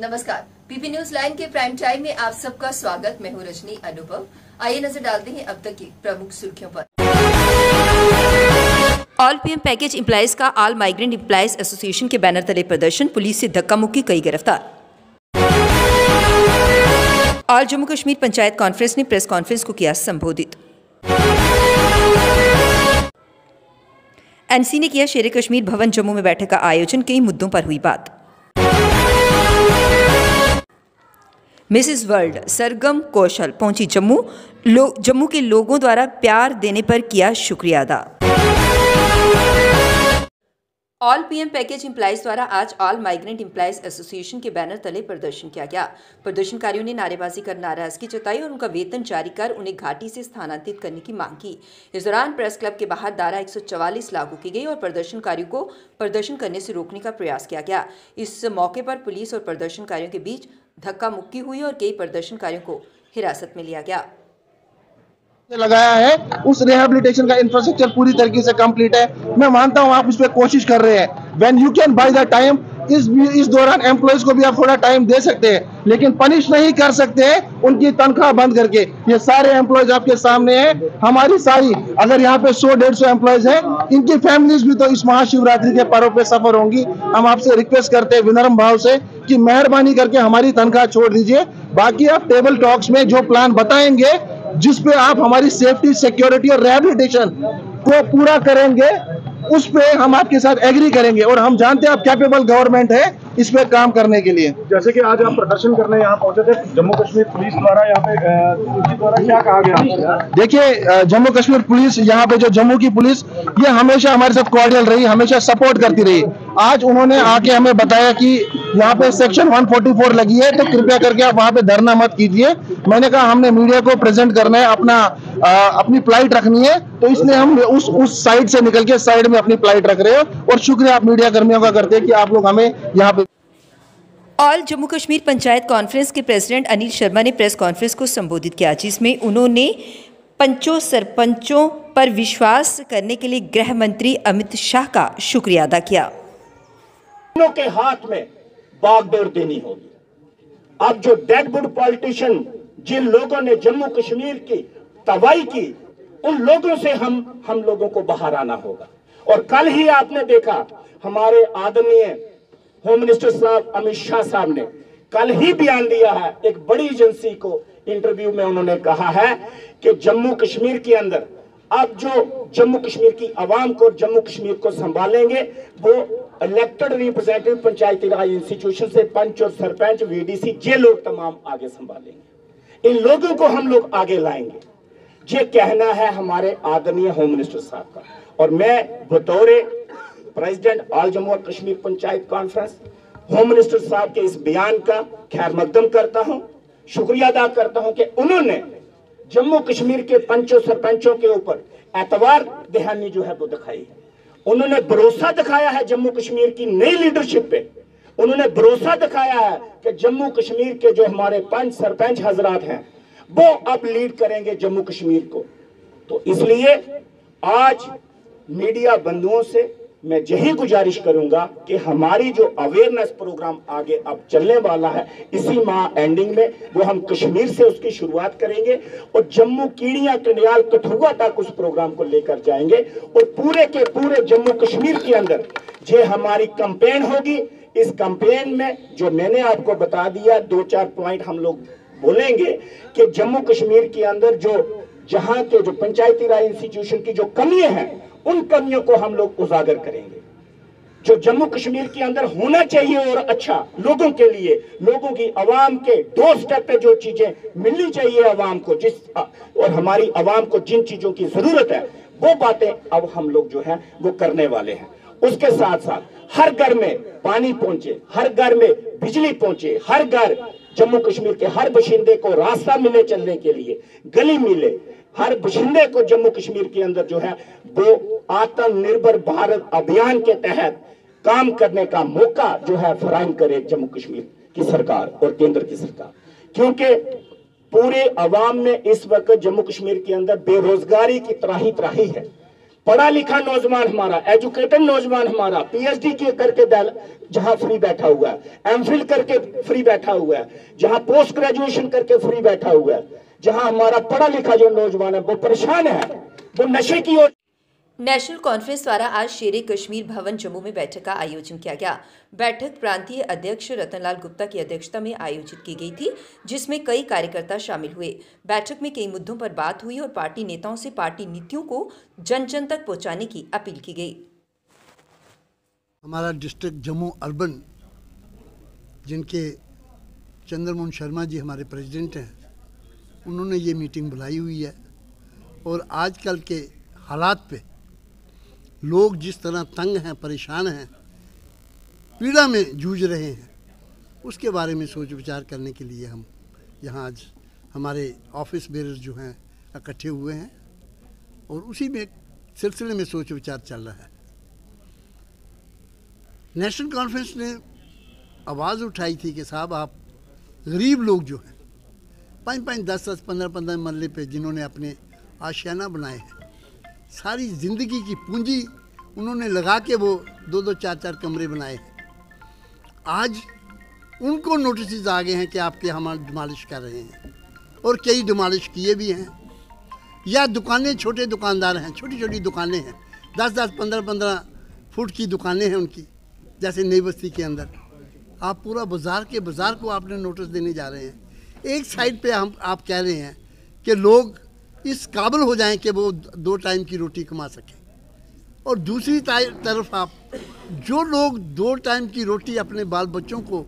नमस्कार, PP news line के prime time में आप सबका स्वागत। मैं हूं रजनी अनुभव। आइए नजर डालते हैं अब तक की प्रमुख सुर्खियों पर। ऑल पीएम पैकेज एम्प्लॉइज का ऑल माइग्रेंट एम्प्लॉइज एसोसिएशन के बैनर तले प्रदर्शन, पुलिस से धक्का मुक्की, कई गिरफ्तार। ऑल जम्मू कश्मीर पंचायत कॉन्फ्रेंस ने प्रेस कॉन्फ्रेंस को किया संबोधित। एनसी ने किया शेर कश्मीर भवन जम्मू में बैठक का आयोजन, कई मुद्दों पर हुई बात। मिसेस वर्ल्ड सरगम कौशल पहुंची जम्मू, जम्मू के लोगों द्वारा प्यार देने पर किया शुक्रिया अदा। ऑल पीएम पैकेज एम्प्लॉइज द्वारा आज ऑल माइग्रेंट एम्प्लॉइज एसोसिएशन के बैनर तले प्रदर्शन किया गया। प्रदर्शनकारियों ने नारेबाजी कर नाराजगी जताई और उनका वेतन जारी कर उन्हें घाटी से स्थानांतरित करने की मांग की। इस दौरान प्रेस क्लब के बाहर धारा 144 लागू की गई और प्रदर्शनकारियों को प्रदर्शन करने से रोकने का प्रयास किया गया। इस मौके पर पुलिस और प्रदर्शनकारियों के बीच धक्का मुक्की हुई और कई प्रदर्शनकारियों को हिरासत में लिया गया। लगाया है उस रिहेबिलिटेशन का इंफ्रास्ट्रक्चर पूरी तरीके से कंप्लीट है। मैं मानता हूं आप उस पर कोशिश कर रहे हैं। When you can by the time, इस दौरान एम्प्लॉइज को भी आप थोड़ा टाइम दे सकते हैं, लेकिन पनिश नहीं कर सकते हैं उनकी तनख्वाह बंद करके। ये सारे एम्प्लॉइज आपके सामने हैं, हमारी सारी, अगर यहाँ पे 100-150 एम्प्लॉइज हैं, इनकी फैमिलीज भी तो इस महाशिवरात्रि के पर्व पे सफर होंगी। हम आपसे रिक्वेस्ट करते हैं विनम्र भाव से कि मेहरबानी करके हमारी तनख्वाह छोड़ दीजिए। बाकी आप टेबल टॉक्स में जो प्लान बताएंगे जिसपे आप हमारी सेफ्टी, सिक्योरिटी और रिहेबिलिटेशन को पूरा करेंगे, उस पे हम आपके साथ एग्री करेंगे। और हम जानते हैं आप कैपेबल गवर्नमेंट है इस पे काम करने के लिए। जैसे कि आज आप प्रदर्शन करने यहाँ पहुंचे थे, जम्मू कश्मीर पुलिस द्वारा यहाँ पे उनकी द्वारा क्या कहा गया? देखिए, जम्मू कश्मीर पुलिस, यहाँ पे जो जम्मू की पुलिस, ये हमेशा हमारे साथ कॉर्डियल रही, हमेशा सपोर्ट करती रही। आज उन्होंने आके हमें बताया कि यहाँ पे सेक्शन 144 लगी है, तो कृपया करके आप वहाँ पे धरना मत कीजिए। मैंने कहा हमने मीडिया को प्रेजेंट करना है, अपनी फ्लाइट रखनी है, तो इसलिए हम उस साइड से निकल के साइड में अपनी फ्लाइट रख रहे हो। और शुक्रिया आप मीडिया कर्मियों का करते हैं कि आप लोग हमें यहाँ पे। ऑल जम्मू कश्मीर पंचायत कॉन्फ्रेंस के प्रेसिडेंट अनिल शर्मा ने प्रेस कॉन्फ्रेंस को संबोधित किया, जिसमें उन्होंने पंचों सरपंचों पर विश्वास करने के लिए गृह मंत्री अमित शाह का शुक्रिया अदा किया। के हाथ में बागडोर देनी होगी। अब जो डेड बुड पॉलिटिशियन, जिन लोगों ने जम्मू कश्मीर की तबाही की, उन लोगों से हम लोगों को बाहर आना होगा। और कल ही आपने देखा हमारे आदरणीय होम मिनिस्टर साहब अमित शाह साहब ने कल ही बयान दिया है, एक बड़ी एजेंसी को इंटरव्यू में उन्होंने कहा है कि जम्मू कश्मीर के अंदर अब जो जम्मू कश्मीर की आवाम को, जम्मू कश्मीर को संभालेंगे, वो इलेक्टेड रिप्रेजेंटेटिव पंचायती राज इंस्टीट्यूशन से पंच और सरपंच, वीडीसी, ये लोग तमाम आगे संभालेंगे। इन लोगों को हम लोग आगे लाएंगे, ये कहना है हमारे आदरणीय होम मिनिस्टर साहब का। और मैं बतौर प्रेसिडेंट ऑल जम्मू और Kashmir panchayat conference home minister साहब के इस बयान का खैर मकदम करता हूं, शुक्रिया अदा करता हूं कि उन्होंने जम्मू कश्मीर के पंचों सरपंचों के ऊपर एतवार दहानी जो है वो दिखाई है। उन्होंने भरोसा दिखाया है जम्मू कश्मीर की नई लीडरशिप पे। उन्होंने भरोसा दिखाया है कि जम्मू कश्मीर के जो हमारे पंच सरपंच हजरात हैं वो अब लीड करेंगे जम्मू कश्मीर को। तो इसलिए आज मीडिया बंधुओं से मैं यही गुजारिश करूंगा कि हमारी जो अवेयरनेस प्रोग्राम आगे अब चलने वाला है, इसी माह एंडिंग में वो हम कश्मीर से उसकी शुरुआत करेंगे और जम्मू, कीड़ियां, कंडियाल, कठुआ तक उस प्रोग्राम को लेकर जाएंगे। और पूरे के पूरे जम्मू कश्मीर के अंदर ये हमारी कैंपेन होगी। इस कैंपेन में जो मैंने आपको बता दिया, 2-4 पॉइंट हम लोग बोलेंगे कि जम्मू कश्मीर के अंदर जहां के जो पंचायती राज इंस्टीट्यूशन की जो कमियां हैं, उन कमियों को हम लोग उजागर करेंगे। जो जम्मू कश्मीर के अंदर होना चाहिए और अच्छा लोगों के लिए, लोगों की, आवाम के डोर स्टेप पे जो चीजें मिलनी चाहिए आवाम को, और हमारी आवाम को जिन चीजों की जरूरत है, वो बातें अब हम लोग जो है वो करने वाले हैं। उसके साथ साथ हर घर में पानी पहुंचे, हर घर में बिजली पहुंचे, हर घर, जम्मू कश्मीर के हर बशिंदे को रास्ता मिले चलने के लिए, गली मिले, हर बशिंदे को जम्मू कश्मीर के अंदर जो है वो आत्मनिर्भर भारत अभियान के तहत काम करने का मौका जो है फराहम करे जम्मू कश्मीर की सरकार और केंद्र की सरकार। क्योंकि पूरे अवाम में इस वक्त जम्मू कश्मीर के अंदर बेरोजगारी की त्राही है। पढ़ा लिखा नौजवान हमारा, एजुकेटेड नौजवान हमारा, पीएचडी के करके जहां फ्री बैठा हुआ है, एमफिल करके फ्री बैठा हुआ है, जहां पोस्ट ग्रेजुएशन करके फ्री बैठा हुआ है, जहां हमारा पढ़ा लिखा जो नौजवान है वो परेशान है, वो नशे की ओर। नेशनल कॉन्फ्रेंस द्वारा आज शेरे कश्मीर भवन जम्मू में बैठक का आयोजन किया गया। बैठक प्रांतीय अध्यक्ष रतनलाल गुप्ता की अध्यक्षता में आयोजित की गई थी, जिसमें कई कार्यकर्ता शामिल हुए। बैठक में कई मुद्दों पर बात हुई और पार्टी नेताओं से पार्टी नीतियों को जन जन तक पहुंचाने की अपील की गई। हमारा डिस्ट्रिक्ट जम्मू अर्बन, जिनके चंद्रमोहन शर्मा जी हमारे प्रेसिडेंट हैं, उन्होंने ये मीटिंग बुलाई हुई है और आजकल के हालात पे लोग जिस तरह तंग हैं, परेशान हैं, पीड़ा में जूझ रहे हैं, उसके बारे में सोच विचार करने के लिए हम यहाँ आज हमारे ऑफिस बेरर्स जो हैं इकट्ठे हुए हैं और उसी में सिलसिले में सोच विचार चल रहा है। नेशनल कॉन्फ्रेंस ने आवाज़ उठाई थी कि साहब आप गरीब लोग जो हैं 5-5, 10-10, 15-15 मरले पे जिन्होंने अपने आशियाना बनाए हैं, सारी ज़िंदगी की पूंजी उन्होंने लगा के वो 2-2, 4-4 कमरे बनाए हैं, आज उनको नोटिस आ गए हैं कि आपके हम डिमालिश कर रहे हैं और कई डिमालिश किए भी हैं। या दुकानें, छोटे दुकानदार हैं, छोटी छोटी दुकानें हैं, 10-10, 15-15 फुट की दुकानें हैं उनकी, जैसे नई बस्ती के अंदर। आप पूरा बाज़ार को आपने नोटिस देने जा रहे हैं। एक साइड पे आप कह रहे हैं कि लोग इस काबिल हो जाएं कि वो 2 टाइम की रोटी कमा सकें, और दूसरी तरफ आप जो लोग 2 टाइम की रोटी अपने बाल बच्चों को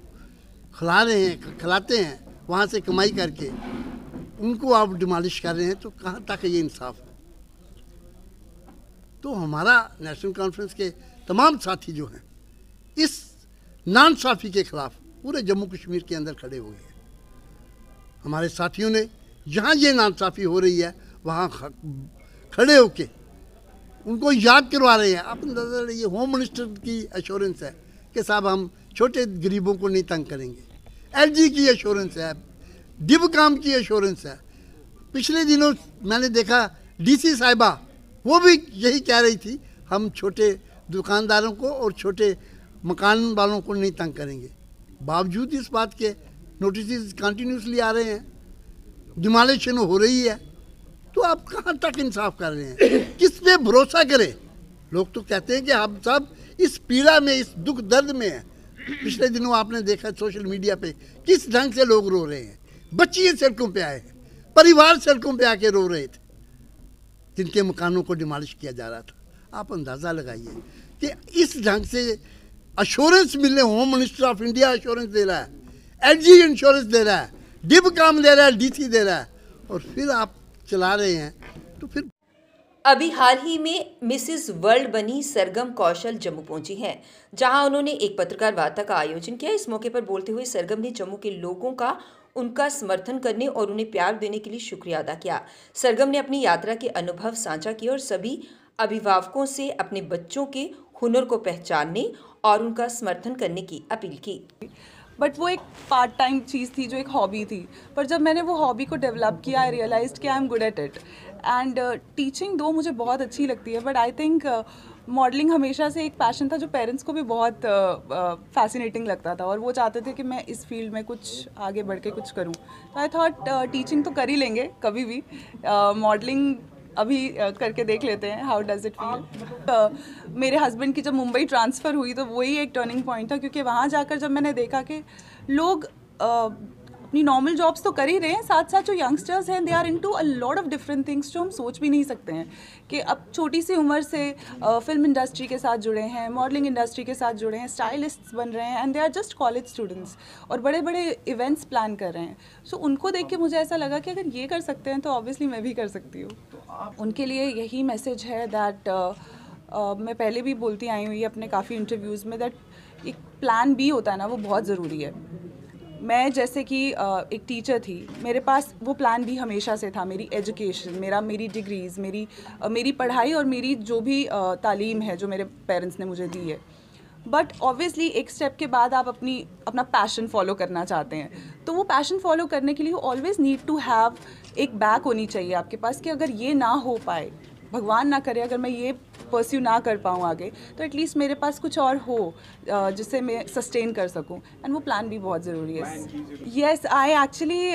खिलाते हैं वहाँ से कमाई करके, उनको आप डिमालिश कर रहे हैं, तो कहाँ तक ये इंसाफ है? तो हमारा नेशनल कॉन्फ्रेंस के तमाम साथी जो हैं इस नाइंसाफ़ी के ख़िलाफ़ पूरे जम्मू कश्मीर के अंदर खड़े हुए हैं। हमारे साथियों ने जहाँ ये नाइंसाफ़ी हो रही है वहाँ खड़े होके उनको याद करवा रहे हैं। आप अंदाज़ा ये होम मिनिस्टर की एश्योरेंस है कि साहब हम छोटे गरीबों को नहीं तंग करेंगे, एलजी की एश्योरेंस है, डिबकाम की एश्योरेंस है। पिछले दिनों मैंने देखा डीसी साहिबा वो भी यही कह रही थी, हम छोटे दुकानदारों को और छोटे मकान वालों को नहीं तंग करेंगे। बावजूद इस बात के नोटिस कंटिन्यूसली आ रहे हैं, डिमालिशन हो रही है, तो आप कहाँ तक इंसाफ कर रहे हैं? किस पे भरोसा करें? लोग तो कहते हैं कि हम सब इस पीड़ा में, इस दुख दर्द में हैं। पिछले दिनों आपने देखा सोशल मीडिया पे किस ढंग से लोग रो रहे हैं, बच्चियाँ सड़कों पे आए हैं, परिवार सड़कों पे आके रो रहे थे जिनके मकानों को डिमालिश किया जा रहा था। आप अंदाज़ा लगाइए कि इस ढंग से अश्योरेंस मिलने, home minister of India assurance दे रहा है, एलजी इंश्योरेंस दे रहा है, डिबकाम दे रहा है, डीसी दे रहा है, और फिर आप चला रहे हैं, तो फिर अभी हाल ही में मिसेस वर्ल्ड बनी सरगम कौशल जम्मू पहुंची हैं, जहां उन्होंने एक पत्रकार वार्ता का आयोजन किया। इस मौके पर बोलते हुए सरगम ने जम्मू के लोगों का उनका समर्थन करने और उन्हें प्यार देने के लिए शुक्रिया अदा किया। सरगम ने अपनी यात्रा के अनुभव साझा किए और सभी अभिभावकों से अपने बच्चों के हुनर को पहचानने और उनका समर्थन करने की अपील की। बट वो एक पार्ट टाइम चीज़ थी, जो एक हॉबी थी, पर जब मैंने वो हॉबी को डेवलप किया, आई रियलाइज्ड कि I am good at it. And teaching दो मुझे बहुत अच्छी लगती है, बट आई थिंक मॉडलिंग हमेशा से एक पैशन था जो पेरेंट्स को भी बहुत फैसिनेटिंग लगता था, और वो चाहते थे कि मैं इस फील्ड में कुछ आगे बढ़ के कुछ करूं। तो आई थॉट टीचिंग तो कर ही लेंगे कभी भी, मॉडलिंग अभी करके देख लेते हैं, हाउ डज़ इट फील। मेरे हस्बैंड की जब मुंबई ट्रांसफ़र हुई तो वही एक टर्निंग पॉइंट था, क्योंकि वहाँ जाकर जब मैंने देखा कि लोग अपनी नॉर्मल जॉब्स तो कर ही रहे हैं, साथ साथ जो यंगस्टर्स हैं they are into a lot of different things जो हम सोच भी नहीं सकते हैं, कि अब छोटी सी उम्र से फिल्म इंडस्ट्री के साथ जुड़े हैं, मॉडलिंग इंडस्ट्री के साथ जुड़े हैं, स्टाइलिस्ट्स बन रहे हैं, and they are just college students, और बड़े बड़े इवेंट्स प्लान कर रहे हैं। सो उनको देख के मुझे ऐसा लगा कि अगर ये कर सकते हैं तो ऑब्वियसली मैं भी कर सकती हूँ। उनके लिए यही मैसेज है दैट मैं पहले भी बोलती आई हुई अपने काफ़ी इंटरव्यूज़ में, दैट एक प्लान बी होता है ना, वो बहुत ज़रूरी है। मैं जैसे कि एक टीचर थी, मेरे पास वो प्लान भी हमेशा से था, मेरी एजुकेशन, मेरी डिग्रीज़, मेरी पढ़ाई और मेरी जो भी तालीम है जो मेरे पेरेंट्स ने मुझे दी है। बट ऑब्वियसली एक स्टेप के बाद आप अपना पैशन फॉलो करना चाहते हैं, तो वो पैशन फॉलो करने के लिए ऑलवेज़ नीड टू हैव एक बैक होनी चाहिए आपके पास, कि अगर ये ना हो पाए भगवान ना करे अगर मैं ये परस्यू ना कर पाऊँ आगे, तो एटलीस्ट मेरे पास कुछ और हो जिससे मैं सस्टेन कर सकूँ, एंड वो प्लान भी बहुत ज़रूरी है। Yes, I actually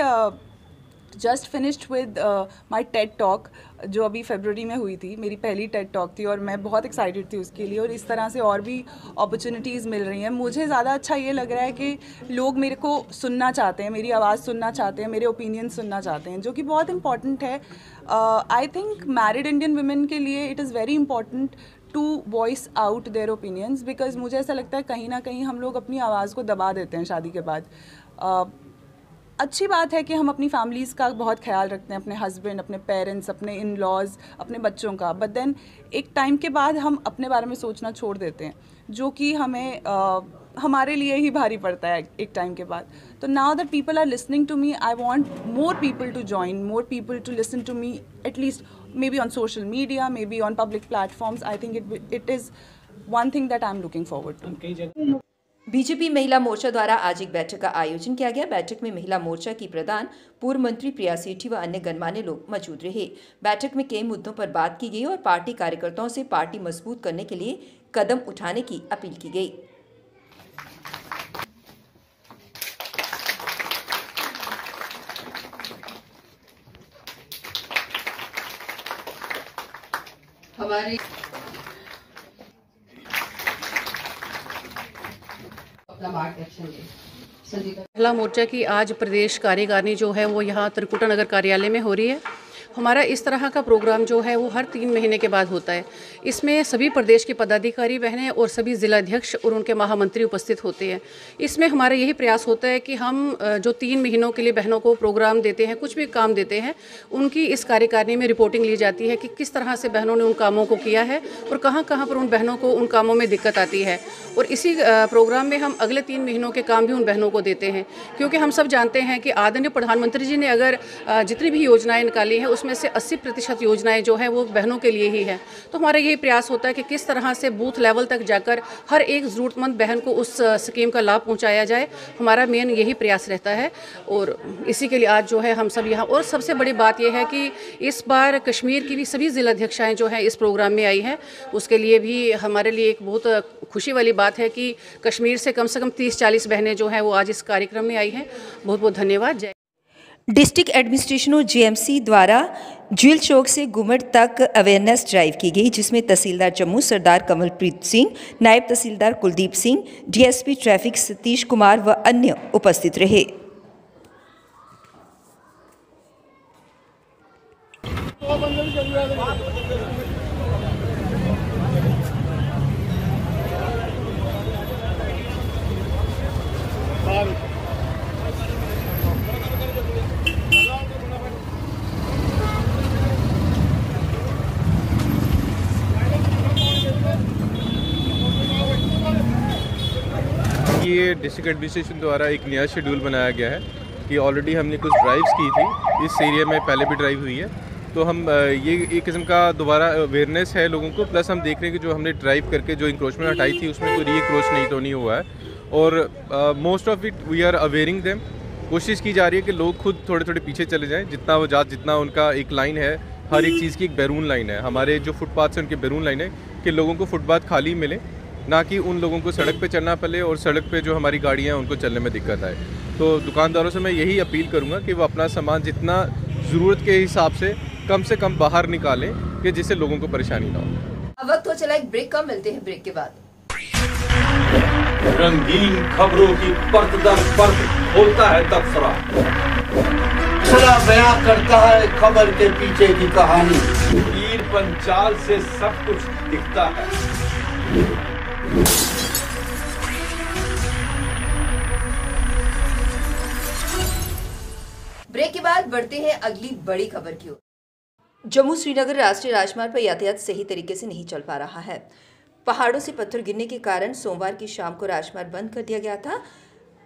just finished with my Ted talk, जो अभी फरवरी में हुई थी, मेरी पहली टेड टॉक थी और मैं बहुत एक्साइटेड थी उसके लिए, और इस तरह से और भी अपॉर्चुनिटीज़ मिल रही हैं। मुझे ज़्यादा अच्छा ये लग रहा है कि लोग मेरे को सुनना चाहते हैं, मेरी आवाज़ सुनना चाहते हैं, मेरे ओपिनियन सुनना चाहते हैं, जो कि बहुत इंपॉर्टेंट है। I think married Indian women के लिए it is very important to voice out their opinions, because मुझे ऐसा लगता है कहीं ना कहीं हम लोग अपनी आवाज़ को दबा देते हैं शादी के बाद। अच्छी बात है कि हम अपनी फैमिलीज़ का बहुत ख्याल रखते हैं, अपने हस्बैंड, अपने पेरेंट्स, अपने इन लॉज, अपने बच्चों का, बट देन एक टाइम के बाद हम अपने बारे में सोचना छोड़ देते हैं, जो कि हमें हमारे लिए ही भारी पड़ता है एक टाइम के बाद। तो now that people are listening to me, I want more people to join, more people to listen to me, at least maybe on social media, maybe on public platforms. I think it is one thing that I am looking forward to. BJP Mahila Morcha द्वारा आज एक बैठक का आयोजन किया गया। बैठक में महिला मोर्चा की प्रधान पूर्व मंत्री प्रिया सेठी व अन्य गणमान्य लोग मौजूद रहे। बैठक में कई मुद्दों पर बात की गई और पार्टी कार्यकर्ताओं से पार्टी मजबूत करने के लिए कदम उठाने की अपील की गई। हमारे महिला मोर्चा की आज प्रदेश कार्यकारिणी जो है वो यहाँ त्रिकुटा नगर कार्यालय में हो रही है। हमारा इस तरह का प्रोग्राम जो है वो हर 3 महीने के बाद होता है। इसमें सभी प्रदेश के पदाधिकारी बहनें और सभी जिलाध्यक्ष और उनके महामंत्री उपस्थित होते हैं। इसमें हमारा यही प्रयास होता है कि हम जो 3 महीनों के लिए बहनों को प्रोग्राम देते हैं, कुछ भी काम देते हैं, उनकी इस कार्यकारिणी में रिपोर्टिंग ली जाती है कि किस तरह से बहनों ने उन कामों को किया है और कहाँ कहाँ पर उन बहनों को उन कामों में दिक्कत आती है। और इसी प्रोग्राम में हम अगले 3 महीनों के काम भी उन बहनों को देते हैं, क्योंकि हम सब जानते हैं कि आदरणीय प्रधानमंत्री जी ने अगर जितनी भी योजनाएं निकाली हैं उसमें से 80% योजनाएं जो है वो बहनों के लिए ही है। तो हमारा यही प्रयास होता है कि किस तरह से बूथ लेवल तक जाकर हर एक ज़रूरतमंद बहन को उस स्कीम का लाभ पहुंचाया जाए। हमारा मेन यही प्रयास रहता है और इसी के लिए आज जो है हम सब यहाँ। और सबसे बड़ी बात यह है कि इस बार कश्मीर की भी सभी जिलाध्यक्षाएँ जो हैं इस प्रोग्राम में आई हैं, उसके लिए भी हमारे लिए एक बहुत खुशी वाली बात है कि कश्मीर से कम 30-40 बहनें जो हैं वो आज इस कार्यक्रम में आई हैं। बहुत बहुत धन्यवाद। जय। डिस्ट्रिक्ट एडमिनिस्ट्रेशन और जीएमसी द्वारा झील चौक से गुमट तक अवेयरनेस ड्राइव की गई, जिसमें तहसीलदार जम्मू सरदार कमलप्रीत सिंह, नायब तहसीलदार कुलदीप सिंह, डीएसपी ट्रैफिक सतीश कुमार व अन्य उपस्थित रहे। ये डिस्ट्रिक्ट एडमिनिस्ट्रेशन द्वारा एक नया शेड्यूल बनाया गया है कि ऑलरेडी हमने कुछ ड्राइव्स की थी, इस एरिया में पहले भी ड्राइव हुई है, तो हम ये एक किस्म का दोबारा अवेयरनेस है लोगों को। प्लस हम देख रहे हैं कि जो हमने ड्राइव करके जो इंक्रोचमेंट हटाई थी उसमें कोई रीअक्रोच नहीं हुआ है, और most of it we are awaring them. कोशिश की जा रही है कि लोग खुद थोड़े थोड़े पीछे चले जाएँ, जितना उनका एक लाइन है, हर एक चीज़ की एक बैरून लाइन है। हमारे जो फुटपाथ से उनके बैरून लाइन है कि लोगों को फुटपाथ खाली मिले, ना कि उन लोगों को सड़क पे चलना पड़े और सड़क पे जो हमारी गाड़ियाँ हैं उनको चलने में दिक्कत आए। तो दुकानदारों से मैं यही अपील करूँगा कि वो अपना सामान जितना ज़रूरत के हिसाब से कम बाहर निकालें कि जिससे लोगों को परेशानी ना हो। अब वक्त हो चला एक ब्रेक का, मिलते हैं ब्रेक के बाद। रंगीन खबरों की परत दर परत खोलता है तबसरा, बयां करता है खबर के पीछे की कहानी, तीर पंचाल से सब कुछ दिखता है। ब्रेक के बाद बढ़ते हैं अगली बड़ी खबर की ओर। जम्मू श्रीनगर राष्ट्रीय राजमार्ग पर यातायात सही तरीके से नहीं चल पा रहा है। पहाड़ों से पत्थर गिरने के कारण सोमवार की शाम को राजमार्ग बंद कर दिया गया था।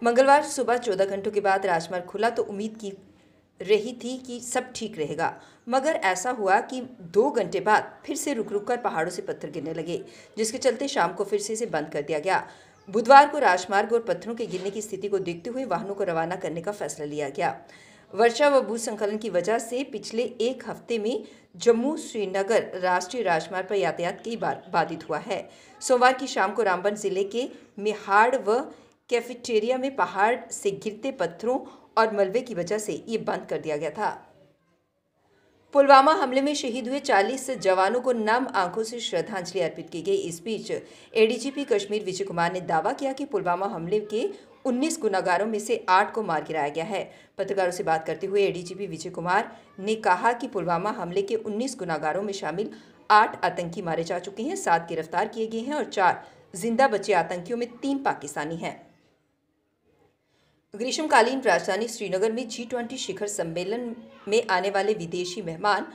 मंगलवार सुबह 14 घंटों के बाद राजमार्ग खुला तो उम्मीद की रही थी कि सब ठीक रहेगा, मगर ऐसा हुआ कि 2 घंटे बाद फिर से रुक कर पहाड़ों से पत्थर गिरने लगे, जिसके चलते शाम को फिर से इसे बंद कर दिया गया। बुधवार को राजमार्ग और पत्थरों के गिरने की स्थिति को देखते हुए वाहनों को रवाना करने का फैसला लिया गया। वर्षा व भूस्खलन की वजह से पिछले एक हफ्ते में जम्मू श्रीनगर राष्ट्रीय राजमार्ग पर यातायात कई बार बाधित हुआ है। सोमवार की शाम को रामबन जिले के मेहाड़ व कैफेटेरिया में पहाड़ से गिरते पत्थरों और मलबे की वजह से ये बंद कर दिया गया था। पुलवामा हमले में शहीद हुए 40 जवानों को नम आंखों से श्रद्धांजलि अर्पित की गई। इस बीच एडीजीपी कश्मीर विजय कुमार ने दावा किया कि पुलवामा हमले के 19 गुनाहगारों में से 8 को मार गिराया गया है। पत्रकारों से बात करते हुए एडीजीपी विजय कुमार ने कहा कि पुलवामा हमले के 19 गुनाहगारों में शामिल 8 आतंकी मारे जा चुके हैं, 7 गिरफ्तार किए गए हैं और 4 जिंदा बचे आतंकियों में 3 पाकिस्तानी हैं। ग्रीष्मकालीन राजधानी श्रीनगर में G20 शिखर सम्मेलन में आने वाले विदेशी मेहमान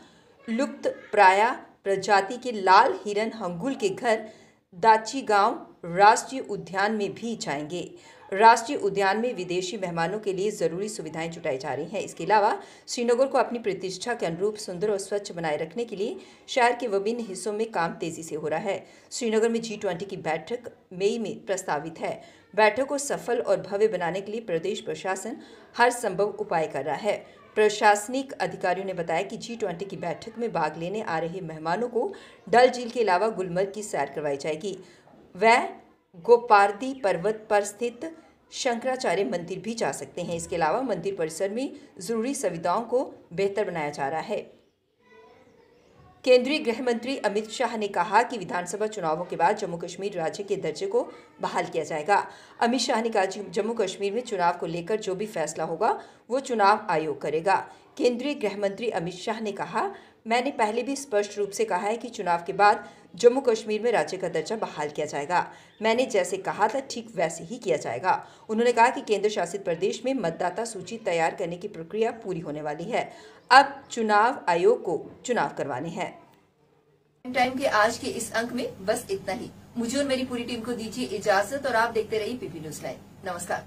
लुप्त प्राय प्रजाति के लाल हिरन हंगुल के घर दाची गांव राष्ट्रीय उद्यान में भी जाएंगे। राष्ट्रीय उद्यान में विदेशी मेहमानों के लिए जरूरी सुविधाएं जुटाई जा रही हैं। इसके अलावा श्रीनगर को अपनी प्रतिष्ठा के अनुरूप सुंदर और स्वच्छ बनाए रखने के लिए शहर के विभिन्न हिस्सों में काम तेजी से हो रहा है। श्रीनगर में G20 की बैठक मई में प्रस्तावित है। बैठक को सफल और भव्य बनाने के लिए प्रदेश प्रशासन हर संभव उपाय कर रहा है। प्रशासनिक अधिकारियों ने बताया कि G20 की बैठक में भाग लेने आ रहे मेहमानों को डल झील के अलावा गुलमर्ग की सैर करवाई जाएगी। वह गोपार्दी पर्वत पर स्थित शंकराचार्य मंदिर भी जा सकते हैं। इसके अलावा मंदिर परिसर में जरूरी सुविधाओं को बेहतर बनाया जा रहा है। केंद्रीय गृह मंत्री अमित शाह ने कहा कि विधानसभा चुनावों के बाद जम्मू कश्मीर राज्य के दर्जे को बहाल किया जाएगा। अमित शाह ने कहा कि जम्मू कश्मीर में चुनाव को लेकर जो भी फैसला होगा वो चुनाव आयोग करेगा। केंद्रीय गृह मंत्री अमित शाह ने कहा, मैंने पहले भी स्पष्ट रूप से कहा है कि चुनाव के बाद जम्मू कश्मीर में राज्य का दर्जा बहाल किया जाएगा। मैंने जैसे कहा था ठीक वैसे ही किया जाएगा। उन्होंने कहा कि केंद्र शासित प्रदेश में मतदाता सूची तैयार करने की प्रक्रिया पूरी होने वाली है। अब चुनाव आयोग को चुनाव करवाने हैं। टाइम के आज के इस अंक में बस इतना ही। मुझे और मेरी पूरी टीम को दीजिए इजाजत और आप देखते रहिए पीपी न्यूज लाइव। नमस्कार।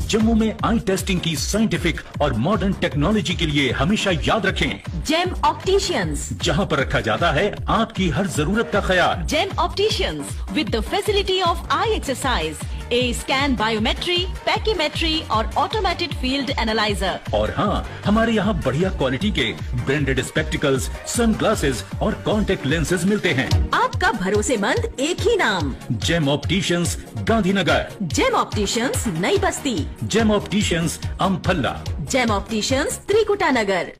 जम्मू में आई टेस्टिंग की साइंटिफिक और मॉडर्न टेक्नोलॉजी के लिए हमेशा याद रखें जेम ऑप्टिशियंस, जहां पर रखा जाता है आपकी हर जरूरत का ख्याल। Gem opticians with the facility of eye exercise, a scan, biometry, pachymetry और ऑटोमेटेड फील्ड एनालाइजर। और हाँ, हमारे यहाँ बढ़िया क्वालिटी के ब्रांडेड स्पेक्टिकल्स, सनग्लासेस और कॉन्टेक्ट लेंसेज मिलते हैं। आपका भरोसेमंद एक ही नाम, Gem Opticians, Gandhinagar. Gem Opticians, Nai Basti. Gem Opticians, Amphalla. Gem Opticians, Trikuta नगर।